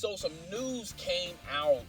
So some news came out,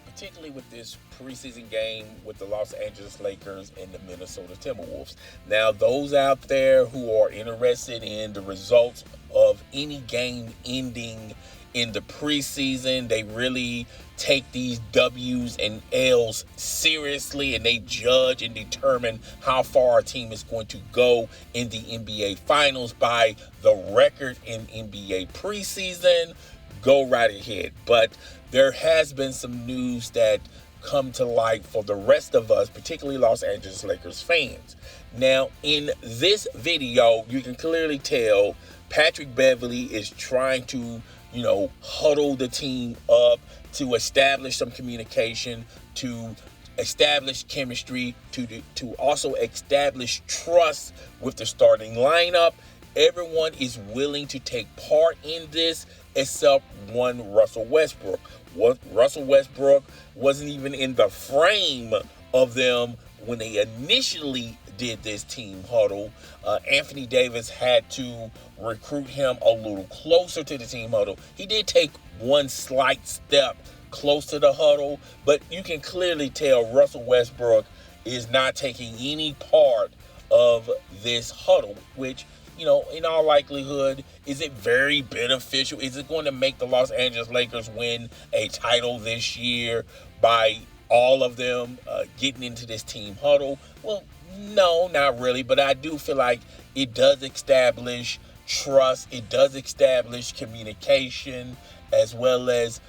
particularly with this preseason game with the Los Angeles Lakers and the Minnesota Timberwolves. Now, those out there who are interested in the results of any game ending in the preseason, they really take these W's and L's seriously, and they judge and determine how far a team is going to go in the NBA Finals by the record in NBA preseason. Go right ahead. But there has been some news that come to light for the rest of us, particularly Los Angeles Lakers fans. Now, in this video, you can clearly tell Patrick Beverley is trying to, huddle the team up, to establish some communication, to establish chemistry, to also establish trust with the starting lineup. Everyone is willing to take part in this except one, Russell Westbrook. Russell Westbrook wasn't even in the frame of them when they initially did this team huddle. Anthony Davis had to recruit him a little closer to the team huddle. He did take one slight step close to the huddle, but you can clearly tell Russell Westbrook is not taking any part of this huddle, which, in all likelihood, is it very beneficial? Is it going to make the Los Angeles Lakers win a title this year by all of them getting into this team huddle? Well, no, not really, but I do feel like it does establish trust. It does establish communication, as well as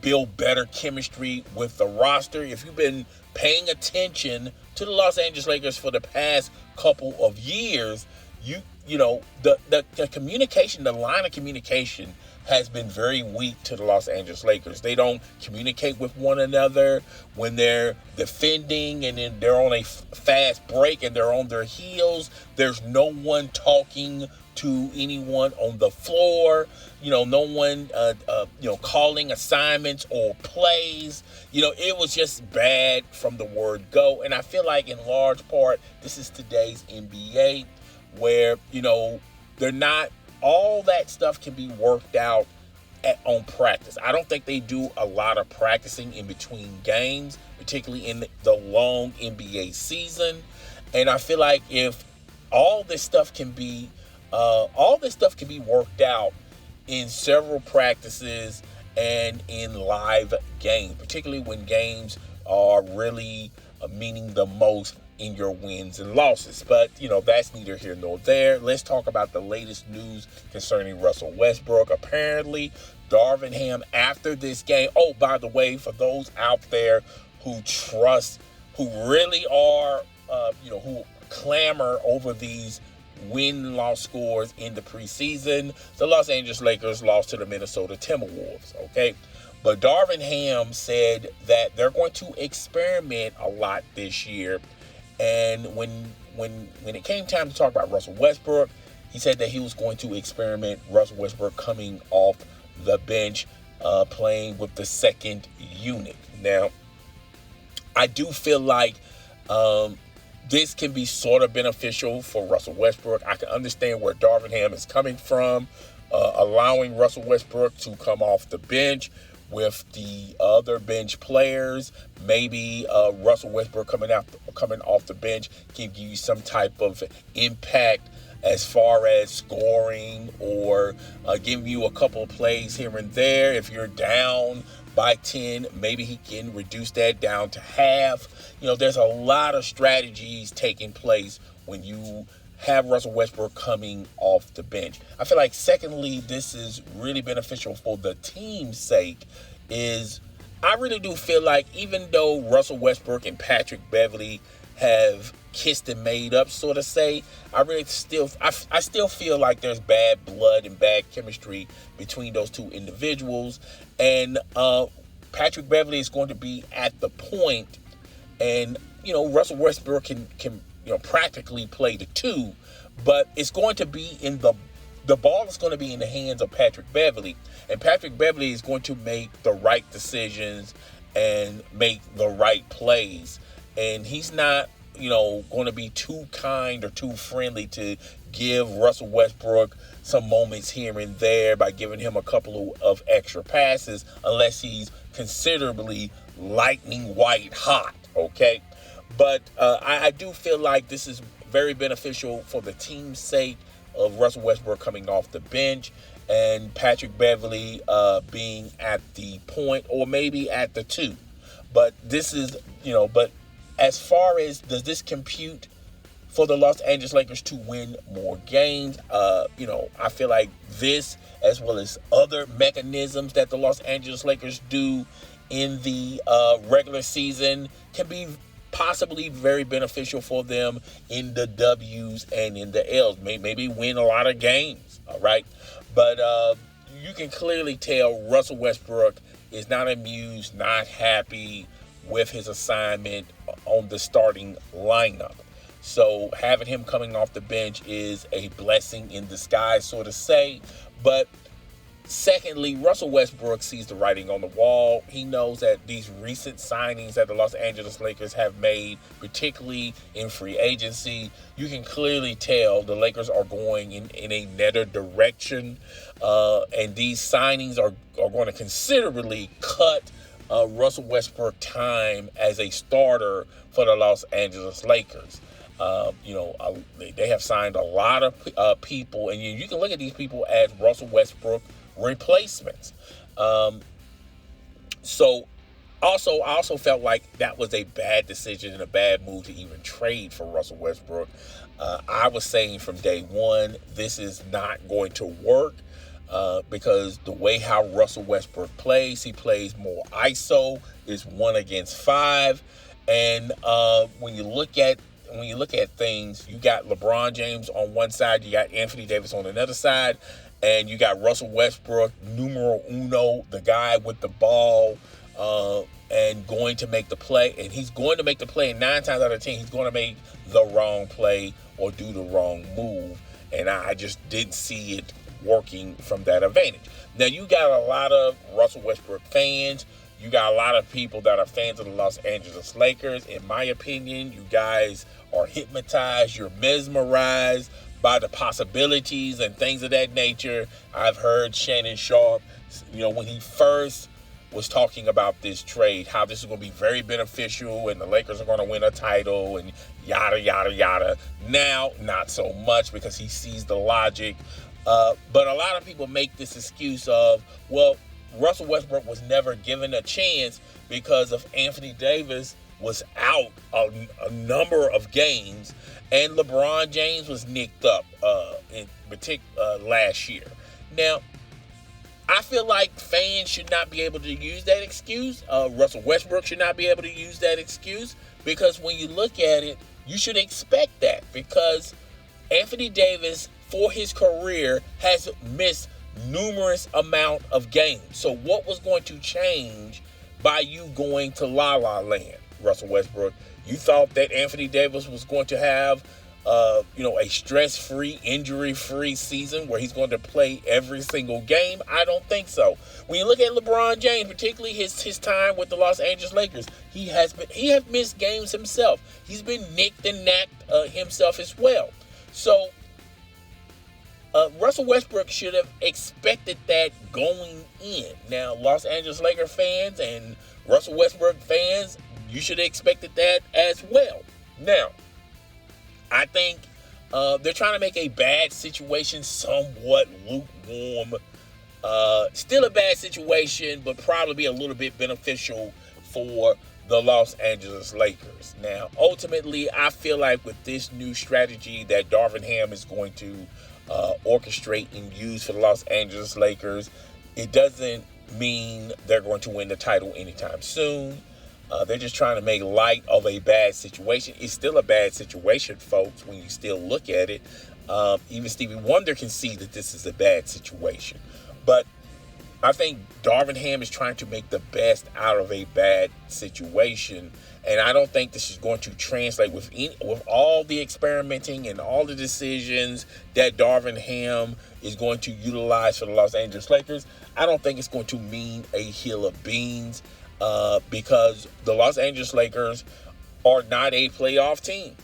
build better chemistry with the roster. If you've been paying attention to the Los Angeles Lakers for the past couple of years, the communication, the line of communication has been very weak to the Los Angeles Lakers. They don't communicate with one another when they're defending and then they're on a fast break and they're on their heels. There's no one talking to anyone on the floor. No one, calling assignments or plays. It was just bad from the word go. And I feel like in large part, this is today's NBA, where, they're not, all that stuff can be worked out on practice. I don't think they do a lot of practicing in between games, particularly in the long NBA season. And I feel like if all this stuff can be worked out in several practices and in live games, particularly when games are really meaning the most in your wins and losses. But, that's neither here nor there. Let's talk about the latest news concerning Russell Westbrook. Apparently, Darvin Ham, after this game, oh, by the way, for those out there who really are, who clamor over these win-loss scores in the preseason, the Los Angeles Lakers lost to the Minnesota Timberwolves, okay? But Darvin Ham said that they're going to experiment a lot this year. And when it came time to talk about Russell Westbrook, he said that he was going to experiment Russell Westbrook coming off the bench, playing with the second unit. Now, I do feel like this can be sort of beneficial for Russell Westbrook. I can understand where Darvin Ham is coming from, allowing Russell Westbrook to come off the bench with the other bench players. Maybe Russell Westbrook coming off the bench can give you some type of impact as far as scoring, or giving you a couple of plays here and there. If you're down by 10, maybe he can reduce that down to half. There's a lot of strategies taking place when you have Russell Westbrook coming off the bench. I feel like, secondly, this is really beneficial for the team's sake, is I really do feel like, even though Russell Westbrook and Patrick Beverley have kissed and made up, so to say, I still feel like there's bad blood and bad chemistry between those two individuals. And Patrick Beverley is going to be at the point, and Russell Westbrook can practically play the two, but it's going to be in the ball is going to be in the hands of Patrick Beverley, and Patrick Beverley is going to make the right decisions and make the right plays. And he's not going to be too kind or too friendly to give Russell Westbrook some moments here and there by giving him a couple of extra passes unless he's considerably lightning white hot, okay? But I do feel like this is very beneficial for the team's sake of Russell Westbrook coming off the bench and Patrick Beverley being at the point or maybe at the 2. But this is, but as far as does this compute for the Los Angeles Lakers to win more games, I feel like this, as well as other mechanisms that the Los Angeles Lakers do in the regular season, can be possibly very beneficial for them in the W's and in the L's. Maybe win a lot of games, all right? But you can clearly tell Russell Westbrook is not amused, not happy with his assignment on the starting lineup. So having him coming off the bench is a blessing in disguise, so to say. But secondly, Russell Westbrook sees the writing on the wall. He knows that these recent signings that the Los Angeles Lakers have made, particularly in free agency, you can clearly tell the Lakers are going in a better direction. And these signings are going to considerably cut Russell Westbrook time as a starter for the Los Angeles Lakers. They have signed a lot of people, and you can look at these people as Russell Westbrook replacements. So I also felt like that was a bad decision and a bad move to even trade for Russell Westbrook. I was saying from day one, this is not going to work because the way how Russell Westbrook plays, he plays more ISO, is 1 against 5. And when you look at things, you got LeBron James on one side, you got Anthony Davis on another side, and you got Russell Westbrook, numero uno, the guy with the ball, and going to make the play. And he's going to make the play, and 9 times out of 10, he's going to make the wrong play or do the wrong move. And I just didn't see it working from that advantage. Now, you got a lot of Russell Westbrook fans. You got a lot of people that are fans of the Los Angeles Lakers. In my opinion, you guys are hypnotized. You're mesmerized by the possibilities and things of that nature. I've heard Shannon Sharp, when he first was talking about this trade, how this is going to be very beneficial and the Lakers are going to win a title and yada, yada, yada. Now, not so much because he sees the logic. But a lot of people make this excuse of, well, Russell Westbrook was never given a chance because of Anthony Davis was out a number of games, and LeBron James was nicked up in particular last year. Now, I feel like fans should not be able to use that excuse. Russell Westbrook should not be able to use that excuse because when you look at it, you should expect that because Anthony Davis, for his career, has missed numerous amount of games. So what was going to change by you going to La La Land, Russell Westbrook? You thought that Anthony Davis was going to have a stress-free, injury-free season where he's going to play every single game? I don't think so. When you look at LeBron James, particularly his time with the Los Angeles Lakers, he has missed games himself. He's been nicked and nacked himself as well. So Russell Westbrook should have expected that going in. Now, Los Angeles Lakers fans and Russell Westbrook fans, you should have expected that as well. Now, I think they're trying to make a bad situation somewhat lukewarm. Still a bad situation, but probably a little bit beneficial for the Los Angeles Lakers. Now, ultimately, I feel like with this new strategy that Darvin Ham is going to orchestrate and use for the Los Angeles Lakers, it doesn't mean they're going to win the title anytime soon. They're just trying to make light of a bad situation. It's still a bad situation, folks, when you still look at it. Even Stevie Wonder can see that this is a bad situation. But I think Darvin Ham is trying to make the best out of a bad situation. And I don't think this is going to translate with all the experimenting and all the decisions that Darvin Ham is going to utilize for the Los Angeles Lakers. I don't think it's going to mean a hill of beans because the Los Angeles Lakers are not a playoff team.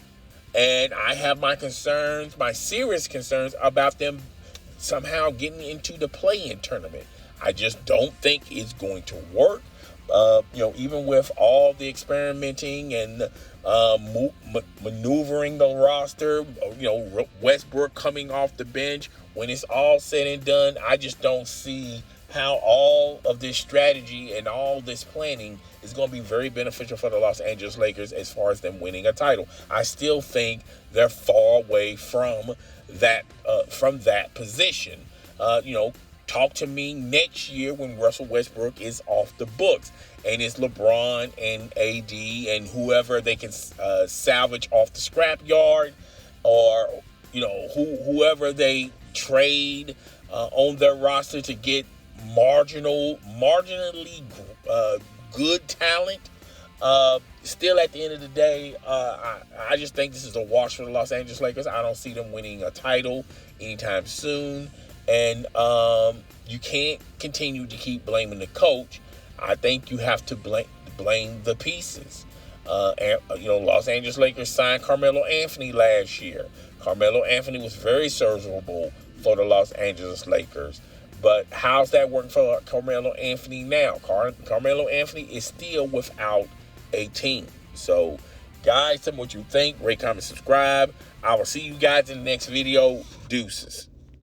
And I have my concerns, my serious concerns about them somehow getting into the play-in tournament. I just don't think it's going to work. Even with all the experimenting and maneuvering the roster, Westbrook coming off the bench, when it's all said and done, I just don't see how all of this strategy and all this planning is going to be very beneficial for the Los Angeles Lakers as far as them winning a title. I still think they're far away from that position. Talk to me next year when Russell Westbrook is off the books and it's LeBron and AD and whoever they can salvage off the scrapyard, or whoever they trade on their roster to get marginally good talent. Still, at the end of the day, I just think this is a wash for the Los Angeles Lakers. I don't see them winning a title anytime soon. And you can't continue to keep blaming the coach. I think you have to blame the pieces. Los Angeles Lakers signed Carmelo Anthony last year. Carmelo Anthony was very serviceable for the Los Angeles Lakers. But how's that working for Carmelo Anthony now? Carmelo Anthony is still without a team. So, guys, tell me what you think. Rate, comment, subscribe. I will see you guys in the next video. Deuces.